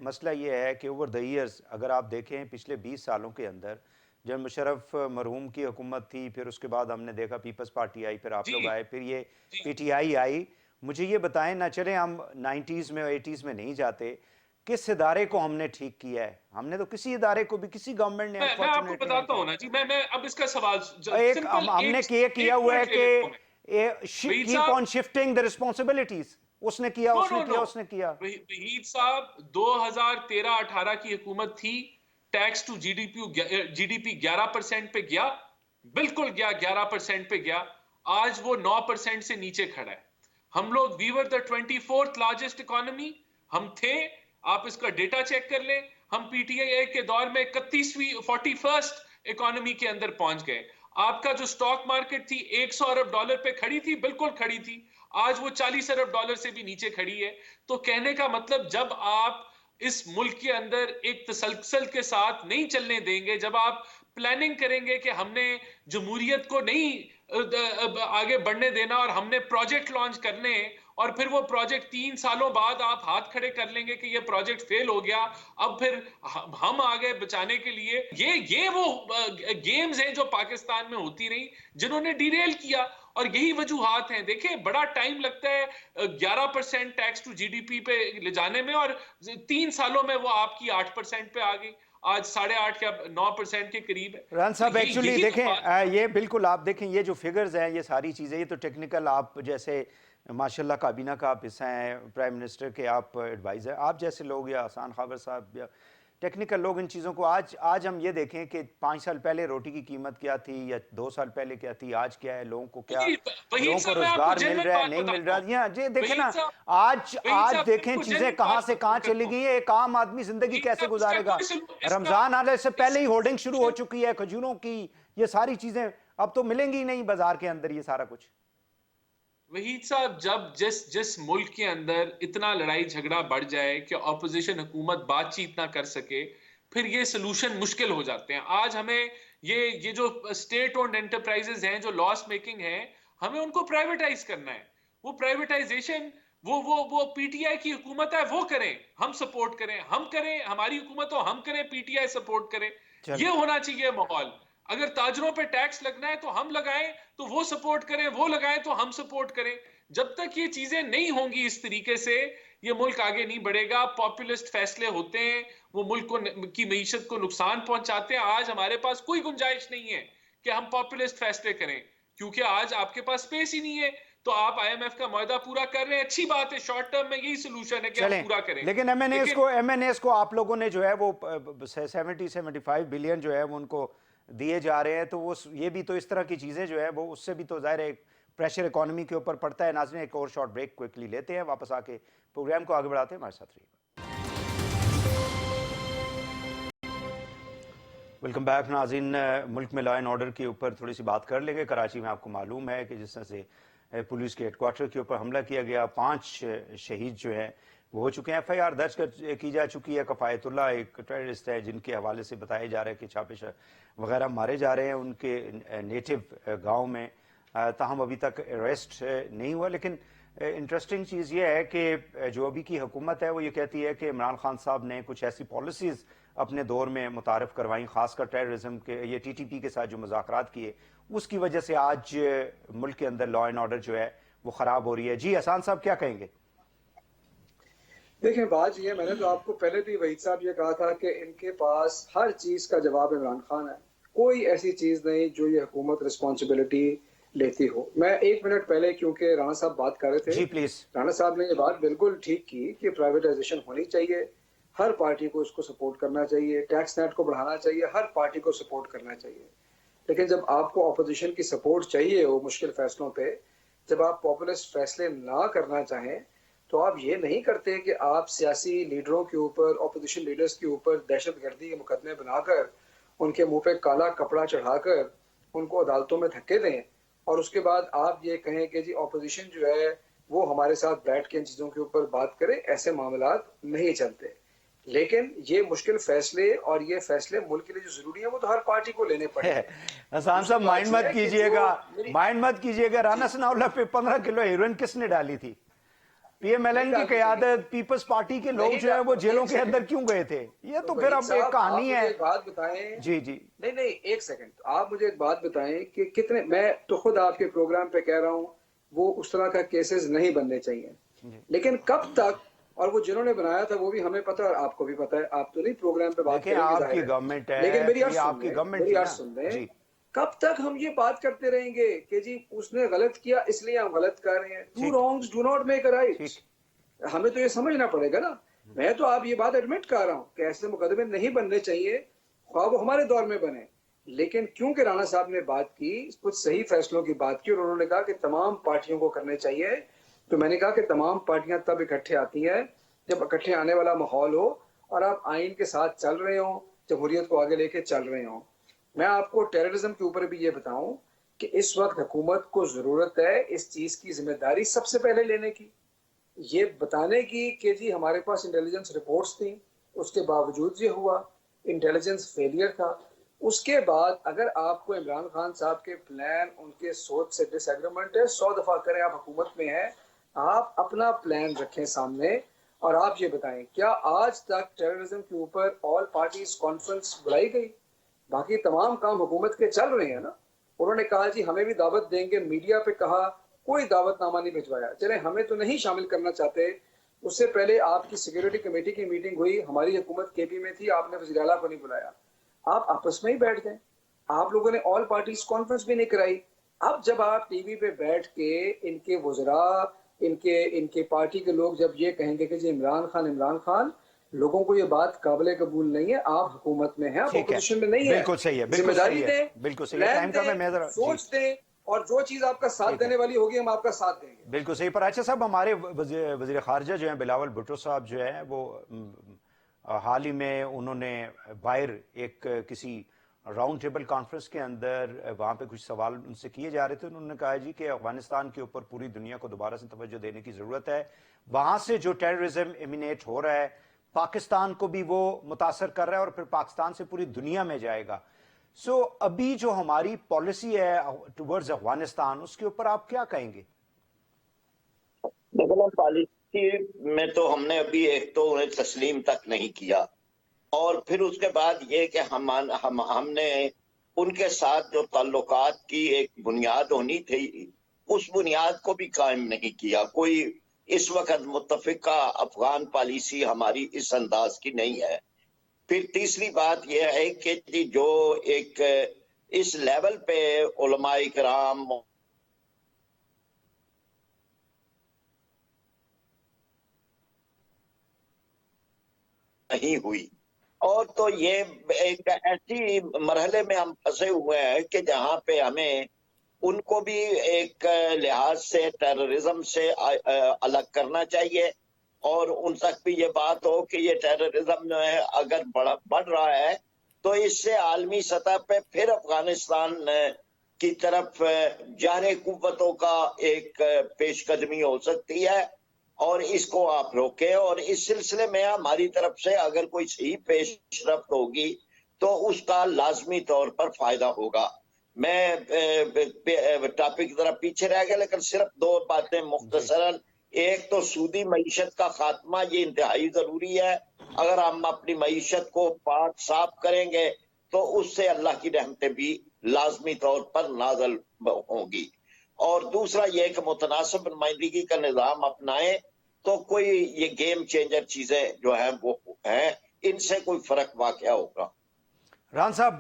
मसला ये है कि ओवर द इयर्स अगर आप देखें पिछले 20 सालों के अंदर, जब मुशर्रफ मरहूम की हुकूमत थी, फिर उसके बाद हमने देखा पीपल्स पार्टी आई, फिर आप लोग आए, फिर ये पीटीआई आई। मुझे ये बताएं, ना चले हम 90s में 80s में नहीं जाते, किस इदारे को हमने ठीक किया है? हमने तो किसी इदारे को भी, किसी गवर्नमेंट ने मैं आपको बताता हूँ ना जी, मैं अब इसका सवाल हमने किया हुआ है कि keep on shifting the responsibilities. उसने किया, उसने किया। वहीद साहब 2013-18 की हुकूमत थी, टैक्स टू जीडीपी 11% पे गया, बिल्कुल गया, 11% पे गया। आज वो 9% से नीचे खड़ा है। हम लोग we were the 24th largest economy हम थे। आप इसका डेटा चेक कर लें। हम पीटीआई के दौर में 41st इकोनॉमी के अंदर पहुंच गए। आपका जो स्टॉक मार्केट थी $100 अरब पे खड़ी थी, बिल्कुल खड़ी थी। आज वो $40 अरब से भी नीचे खड़ी है। तो कहने का मतलब, जब आप इस मुल्क के अंदर एक तसलसल के साथ नहीं चलने देंगे, जब आप प्लानिंग करेंगे कि हमने जमहूरियत को नहीं आगे बढ़ने देना और हमने प्रोजेक्ट लॉन्च करने, और फिर वो प्रोजेक्ट 3 सालों बाद आप हाथ खड़े कर लेंगे कि ये प्रोजेक्ट फेल हो गया, अब फिर हम आगे बचाने के लिए ये वो गेम्स हैं जो पाकिस्तान में होती रही, जिन्होंने डिरेल किया। और यही वजूहात हैं। देखिए, बड़ा टाइम लगता है 11% टैक्स टू जीडीपी पे ले जाने में, और 3 सालों में वो आपकी 8% पे आ गई। आज 8.5 या 9% के करीब है। रान साहब, तो एक्चुअली देखें, ये बिल्कुल आप देखें, ये जो फिगर्स हैं, ये सारी चीज़ें, ये तो टेक्निकल, आप जैसे माशाल्लाह काबीना का आप हिस्सा हैं, प्राइम मिनिस्टर के आप एडवाइज़र, आप जैसे लोग या हसन खाबर साहब या टेक्निकल लोग इन चीज़ों को, आज हम ये देखें कि 5 साल पहले रोटी की कीमत क्या थी या 2 साल पहले क्या थी, आज क्या है, लोगों को क्या, लोगों को रोजगार मिल रहा है, नहीं मिल रहा है। ये देखें ना, आज देखें चीज़ें कहाँ से कहाँ चली गई है। एक आम आदमी जिंदगी कैसे गुजारेगा? रमजान आने से पहले ही होर्डिंग शुरू हो चुकी है खजूरों की, ये सारी चीज़ें अब तो मिलेंगी नहीं बाजार के अंदर, ये सारा कुछ। वहीद साहब, जब जिस मुल्क के अंदर इतना लड़ाई झगड़ा बढ़ जाए कि ऑपोजिशन हुकूमत बातचीत ना कर सके, फिर ये सोल्यूशन मुश्किल हो जाते हैं। आज हमें ये जो स्टेट ओन्ड एंटरप्राइजेज हैं जो लॉस मेकिंग हैं, हमें उनको प्राइवेटाइज करना है। वो प्राइवेटाइजेशन वो पीटीआई की हुकूमत है, वो करें, हम सपोर्ट करें, हम करें, हमारी हुकूमत हो, हम करें, पीटीआई सपोर्ट करे। ये होना चाहिए माहौल। अगर ताजरों पे टैक्स लगना है तो हम लगाएं, तो वो सपोर्ट करें, वो लगाएं तो हम सपोर्ट करें। जब तक ये चीजें नहीं होंगी इस तरीके से, ये मुल्क आगे नहीं बढ़ेगा। पॉपुलिस्ट फैसले होते हैं, वो मुल्क की मईशत को नुकसान पहुंचाते हैं। आज हमारे पास कोई गुंजाइश नहीं है कि हम पॉपुलिस्ट फैसले करें, क्योंकि आज आपके पास स्पेस ही नहीं है। तो आप आईएमएफ का मुआहदा पूरा कर रहे हैं, अच्छी बात है, शॉर्ट टर्म में यही सोल्यूशन है कि हम पूरा करें। लेकिन एमएनएस को आप लोगों ने जो है वो 70-75 बिलियन जो है वो उनको दिए जा रहे हैं, तो वो ये भी तो इस तरह की चीज़ें जो है वो, उससे भी तो ज़ाहिर है प्रेशर इकोनॉमी के ऊपर पड़ता है। नाज़रीन, एक और शॉर्ट ब्रेक क्विकली लेते हैं, वापस आके प्रोग्राम को आगे बढ़ाते हैं। हमारे साथ रहिए। वेलकम बैक नाज़रीन। मुल्क में लॉ एंड ऑर्डर के ऊपर थोड़ी सी बात कर लेंगे। कराची में आपको मालूम है कि जिस तरह से पुलिस के हेडक्वार्टर के ऊपर हमला किया गया, 5 शहीद जो हैं वो हो चुके हैं। FIR दर्ज की जा चुकी है। कफ़ायतुल्लाह एक टेररिस्ट है जिनके हवाले से बताया जा रहा है कि छापे वगैरह मारे जा रहे हैं उनके नेटिव गांव में। ताहम अभी तक अरेस्ट नहीं हुआ। लेकिन इंटरेस्टिंग चीज़ ये है कि जो अभी की हुकूमत है वो ये कहती है कि इमरान खान साहब ने कुछ ऐसी पॉलिसीज़ अपने दौर में मुतारफ़ करवाई, ख़ासकर टेररिज्म के, ये TTP के साथ जो मुज़ाकरात किए, उसकी वजह से आज मुल्क के अंदर लॉ एंड ऑर्डर जो है वो ख़राब हो रही है। जी हसन साहब, क्या कहेंगे? देखिए, बात ये, मैंने तो आपको पहले भी वहीद साहब ये कहा था कि इनके पास हर चीज का जवाब इमरान खान है। कोई ऐसी चीज नहीं जो ये हुकूमत रिस्पॉन्सिबिलिटी लेती हो। मैं 1 मिनट पहले, क्योंकि राणा साहब बात कर रहे थे, जी प्लीज। राणा साहब ने ये बात बिल्कुल ठीक की कि प्राइवेटाइजेशन होनी चाहिए, हर पार्टी को इसको सपोर्ट करना चाहिए, टैक्स नेट को बढ़ाना चाहिए, हर पार्टी को सपोर्ट करना चाहिए। लेकिन जब आपको अपोजिशन की सपोर्ट चाहिए हो मुश्किल फैसलों पे, जब आप पॉपुलिस्ट फैसले ना करना चाहें तो आप ये नहीं करते कि आप सियासी लीडरों के ऊपर, ऑपोजिशन लीडर्स के ऊपर दहशतगर्दी के मुकदमे बनाकर, उनके मुंह पे काला कपड़ा चढ़ाकर उनको अदालतों में धक्के दें और उसके बाद आप ये कहें कि जी ऑपोजिशन जो है वो हमारे साथ बैठ के इन चीज़ों के ऊपर बात करे। ऐसे मामलात नहीं चलते। लेकिन ये मुश्किल फैसले और ये फैसले मुल्क के लिए जो जरूरी है वो तो हर पार्टी को लेने पड़ेंगे। हसान साहब माइंड मत कीजिएगा, माइंड मत कीजिएगा। राना सनाउल्लाह पे 15 किलो हेरोइन किसने डाली थी? पीएमएलएन की क़यादत, पीपल्स पार्टी के लोग जो है वो जेलों के अंदर क्यों गए थे? ये तो फिर अब एक कहानी है। एक बात बताएं। जी जी नहीं, एक सेकंड, आप मुझे एक बात बताएं कि कितने, मैं तो खुद आपके प्रोग्राम पे कह रहा हूं वो उस तरह का केसेस नहीं बनने चाहिए, लेकिन कब तक, और वो जिन्होंने बनाया था वो भी हमें पता है और आपको भी पता है, आप तो नहीं प्रोग्राम पे बात करेंगे, आपकी गवर्नमेंट है, लेकिन मेरी आपकी गवर्नमेंट सुन लें। कब तक हम ये बात करते रहेंगे कि जी उसने गलत किया इसलिए हम गलत कर रहे हैं? Two wrongs do not make a right. हमें तो ये समझना पड़ेगा ना। मैं तो आप ये बात एडमिट कर रहा हूं कि ऐसे मुकदमे नहीं बनने चाहिए, ख्वाह वो हमारे दौर में बने। लेकिन क्योंकि राणा साहब ने बात की, कुछ सही फैसलों की बात की और उन्होंने कहा कि तमाम पार्टियों को करने चाहिए, तो मैंने कहा कि तमाम पार्टियां तब इकट्ठे आती हैं जब इकट्ठे आने वाला माहौल हो और आप आइन के साथ चल रहे हो, जमहूरियत को आगे लेके चल रहे हो। मैं आपको टेररिज्म के ऊपर भी ये बताऊं कि इस वक्त हुकूमत को जरूरत है इस चीज की जिम्मेदारी सबसे पहले लेने की, ये बताने की कि जी हमारे पास इंटेलिजेंस रिपोर्ट्स थी, उसके बावजूद ये हुआ, इंटेलिजेंस फेलियर था। उसके बाद अगर आपको इमरान खान साहब के प्लान, उनके सोच से डिसएग्रीमेंट है, 100 दफा करें, आप हुकूमत में हैं, आप अपना प्लान रखें सामने और आप ये बताएं क्या आज तक टेररिज्म के ऊपर ऑल पार्टीज कॉन्फ्रेंस बुलाई गई? बाकी तमाम काम हुकूमत के चल रहे हैं ना। उन्होंने कहा जी हमें भी दावत देंगे, मीडिया पे कहा, कोई दावतनामा नहीं भिजवाया। चले हमें तो नहीं शामिल करना चाहते, उससे पहले आपकी सिक्योरिटी कमेटी की मीटिंग हुई, हमारी हुकूमत केपी में थी, आपने वज़ीर आला को नहीं बुलाया, आप आपस में ही बैठ गए। आप लोगों ने ऑल पार्टीज कॉन्फ्रेंस भी नहीं कराई। अब जब आप टीवी पे बैठ के इनके वज़रा, इनके पार्टी के लोग जब ये कहेंगे कि जी इमरान खान, लोगों को ये बात काबिल कबूल नहीं है। आप हुकूमत में हैं, आप अपोजिशन में नहीं है। बिल्कुल सही है, जिम्मेदारी दें, बिल्कुल सही है। टाइम का मैं जरा सोच दें और जो चीज आपका साथ देने वाली होगी हम आपका साथ देंगे। बिल्कुल सही। पर अच्छा साहब, हमारे वजीर खारजा जो हैं बिलावल भुट्टो साहब जो है वो हाल ही में उन्होंने बाहर एक किसी राउंड टेबल कॉन्फ्रेंस के अंदर वहाँ पे कुछ सवाल उनसे किए जा रहे थे। उन्होंने कहा जी कि अफगानिस्तान के ऊपर पूरी दुनिया को दोबारा से तवज्जो देने की ज़रूरत है। वहाँ से जो टेररिज्म इमिनेट हो रहा है पाकिस्तान को भी वो मुतासर कर रहा है और फिर पाकिस्तान से पूरी दुनिया में जाएगा। सो अभी जो हमारी पॉलिसी है टुवर्ड्स अफगानिस्तान, उसके ऊपर आप क्या कहेंगे? देखो, पॉलिसी में तो हमने अभी एक तो उन्हें तस्लीम तक नहीं किया और फिर उसके बाद ये कि हमने उनके साथ जो ताल्लुकात की एक बुनियाद होनी थी उस बुनियाद को भी कायम नहीं किया। कोई इस वक्त मुत्तफिका अफगान पॉलिसी हमारी इस अंदाज की नहीं है। फिर तीसरी बात यह है कि जो एक इस लेवल पे उलमाए किराम नहीं हुई और तो ये एक ऐसी मरहले में हम फंसे हुए हैं कि जहां पे हमें उनको भी एक लिहाज से टेररिज्म से अलग करना चाहिए और उन तक भी ये बात हो कि ये टेररिज्म जो है अगर बढ़ रहा है तो इससे आलमी सतह पे फिर अफगानिस्तान की तरफ जारे कुव्वतों का एक पेशकदमी हो सकती है और इसको आप रोकें। और इस सिलसिले में हमारी तरफ से अगर कोई सही पेशरफ्त होगी तो उसका लाजमी तौर पर फायदा होगा। मैं टॉपिक जरा पीछे रह गया लेकिन सिर्फ दो बातें मुख्तसरन। एक तो सूदी मईशत का खात्मा, ये इंतहाई जरूरी है। अगर हम अपनी मईशत को पाक साफ करेंगे तो उससे अल्लाह की रहमतें भी लाजमी तौर पर नाजल होंगी। और दूसरा यह कि मुतनासिब नुमाइंदगी का निज़ाम अपनाएं तो कोई ये गेम चेंजर चीजें जो हैं वो हैं, इनसे कोई फर्क वाकया होगा। रान साहब,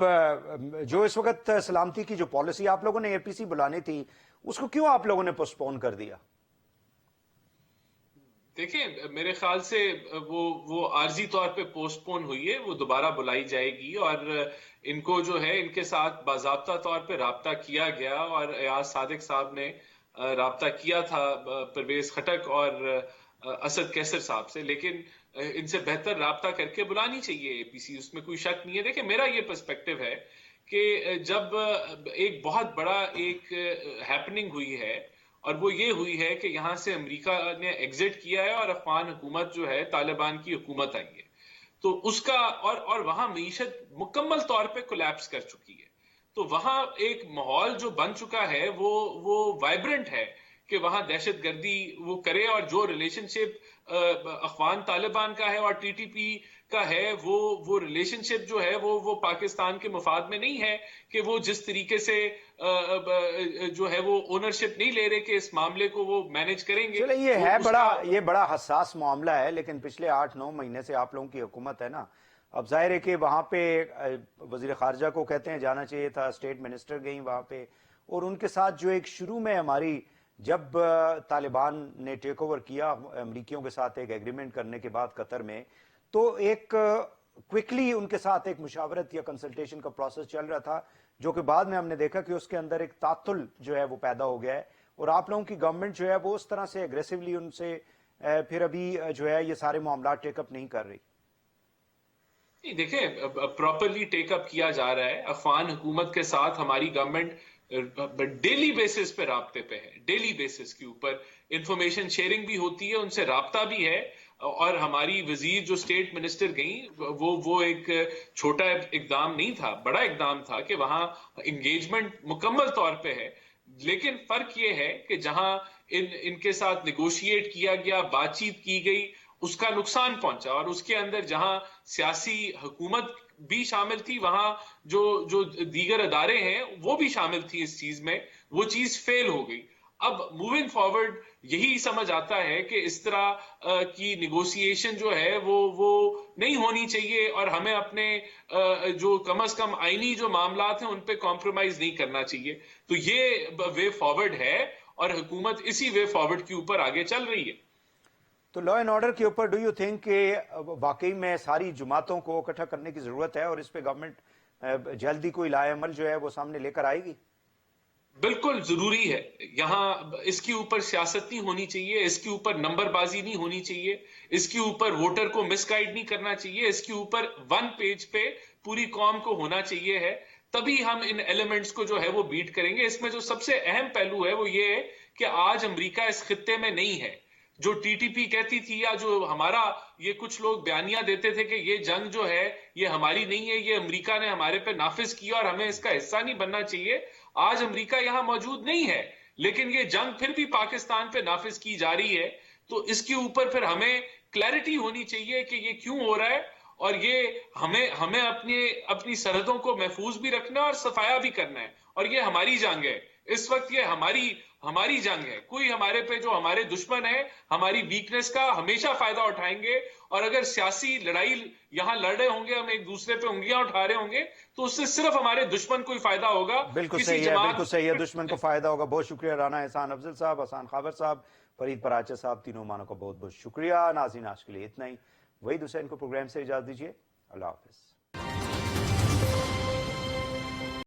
जो इस वक्त सलामती की जो पॉलिसी आप लोगों ने एपीसी बुलानी थी उसको क्यों आप लोगों ने पोस्टपोन कर दिया? देखिए, मेरे ख्याल से वो आर्जी तौर पे पोस्टपोन हुई है, वो दोबारा बुलाई जाएगी और इनको जो है इनके साथ बाज़ाब्ता तौर पे राब्ता किया गया और एयाज सादिक साहब ने राब्ता किया था परवेज खटक और असद कैसर साहब से, लेकिन इनसे बेहतर राब्ता करके बुलानी चाहिए एपीसी, उसमें कोई शक नहीं है। देखिए, मेरा ये पर्सपेक्टिव है कि जब एक बहुत बड़ा एक हैपनिंग हुई है और वो ये हुई है कि यहां से अमेरिका ने एग्जिट किया है और अफगान हुकूमत जो है तालिबान की हुकूमत आई है, तो उसका और वहां मईशत मुकम्मल तौर पे कोलैप्स कर चुकी है। तो वहां एक माहौल जो बन चुका है वो वाइब्रेंट है कि वहां दहशतगर्दी वो करे, और जो रिलेशनशिप अफगान तालिबान का है और टीटीपी का है वो रिलेशनशिप जो है वो पाकिस्तान के मुफाद में नहीं है कि वो जिस तरीके से जो है वो ओनरशिप नहीं ले रहे कि इस मामले को वो मैनेज करेंगे। चलो, ये तो है उसका ये बड़ा हसास मामला है, लेकिन पिछले 8-9 महीने से आप लोगों की हुकूमत है ना, अब जाहिर है कि वहां पे वजीर खारजा को कहते हैं जाना चाहिए था, स्टेट मिनिस्टर गई वहां पे, और उनके साथ जो एक शुरू में हमारी जब तालिबान ने टेक ओवर किया अमरीकियों के साथ एक एग्रीमेंट करने के बाद कतर में, तो एक क्विकली उनके साथ एक मुशावरत या कंसल्टेशन का प्रोसेस चल रहा था, जो कि बाद में हमने देखा कि उसके अंदर एक तातुल जो है वो पैदा हो गया है, और आप लोगों की गवर्नमेंट जो है वो उस तरह से एग्रेसिवली उनसे फिर अभी जो है ये सारे मामला टेकअप नहीं कर रही। नहीं, देखें, प्रॉपरली टेकअप किया जा रहा है। अफगान हुकूमत के साथ हमारी गवर्नमेंट डेली बेसिस पे राब्ते पे है, डेली बेसिस के ऊपर इंफॉर्मेशन शेयरिंग भी होती है, उनसे राब्ता भी है। और हमारी वजीर जो स्टेट मिनिस्टर गई, वो एक छोटा इकदाम नहीं था, बड़ा इकदाम था कि वहां इंगेजमेंट मुकम्मल तौर पे है। लेकिन फर्क ये है कि जहां इनके साथ निगोशिएट किया गया, बातचीत की गई, उसका नुकसान पहुंचा, और उसके अंदर जहां सियासी हुकूमत भी शामिल थी, वहां जो दीगर अदारे हैं वो भी शामिल थी इस चीज में, वो चीज फेल हो गई। अब मूविंग फॉरवर्ड यही समझ आता है कि इस तरह की निगोशिएशन जो है वो नहीं होनी चाहिए, और हमें अपने जो कम अज कम आईनी जो मामला हैं उन पे कॉम्प्रोमाइज नहीं करना चाहिए। तो ये वे फॉरवर्ड है, और हुकूमत इसी वे फॉरवर्ड के ऊपर आगे चल रही है। तो लॉ एंड ऑर्डर के ऊपर डू यू थिंक कि वाकई में सारी जुमातों को इकट्ठा करने की जरूरत है और इस पे गवर्नमेंट जल्दी कोई लाए अमल जो है वो सामने लेकर आएगी? बिल्कुल जरूरी है। यहां इसके ऊपर सियासत नहीं होनी चाहिए, इसके ऊपर नंबरबाजी नहीं होनी चाहिए, इसके ऊपर वोटर को मिसगाइड नहीं करना चाहिए, इसके ऊपर वन पेज पे पूरी कौम को होना चाहिए है, तभी हम इन एलिमेंट्स को जो है वो बीट करेंगे। इसमें जो सबसे अहम पहलू है वो ये है कि आज अमेरिका इस खित्ते में नहीं है। जो टीटीपी कहती थी, या जो हमारा ये कुछ लोग बयानियां देते थे कि ये जंग जो है ये हमारी नहीं है, ये अमेरिका ने हमारे पे नाफिज किया और हमें इसका हिस्सा नहीं बनना चाहिए, आज अमेरिका यहां मौजूद नहीं है, लेकिन ये जंग फिर भी पाकिस्तान पे नाफिज की जा रही है। तो इसके ऊपर फिर हमें क्लैरिटी होनी चाहिए कि ये क्यों हो रहा है, और ये हमें हमें अपनी सरहदों को महफूज भी रखना है और सफाया भी करना है, और ये हमारी जंग है। इस वक्त ये हमारी जंग है। कोई हमारे पे जो हमारे दुश्मन है, हमारी वीकनेस का हमेशा फायदा उठाएंगे, और अगर सियासी लड़ाई यहां लड़ रहे होंगे, हम एक दूसरे पे उंगलियां उठा रहे होंगे, तो उससे सिर्फ हमारे दुश्मन को ही फायदा होगा। बिल्कुल सही है, बिल्कुल सही है, दुश्मन को फायदा होगा। बहुत शुक्रिया राना एहसान अफजल साहब, हसन खाबर साहब, फरीद पराचा साहब, तीनों मानों का बहुत बहुत शुक्रिया। नाज़रीन, आज के लिए इतना ही। वहीद हुसैन को प्रोग्राम से इजाजत दीजिए। अल्लाह हाफिज।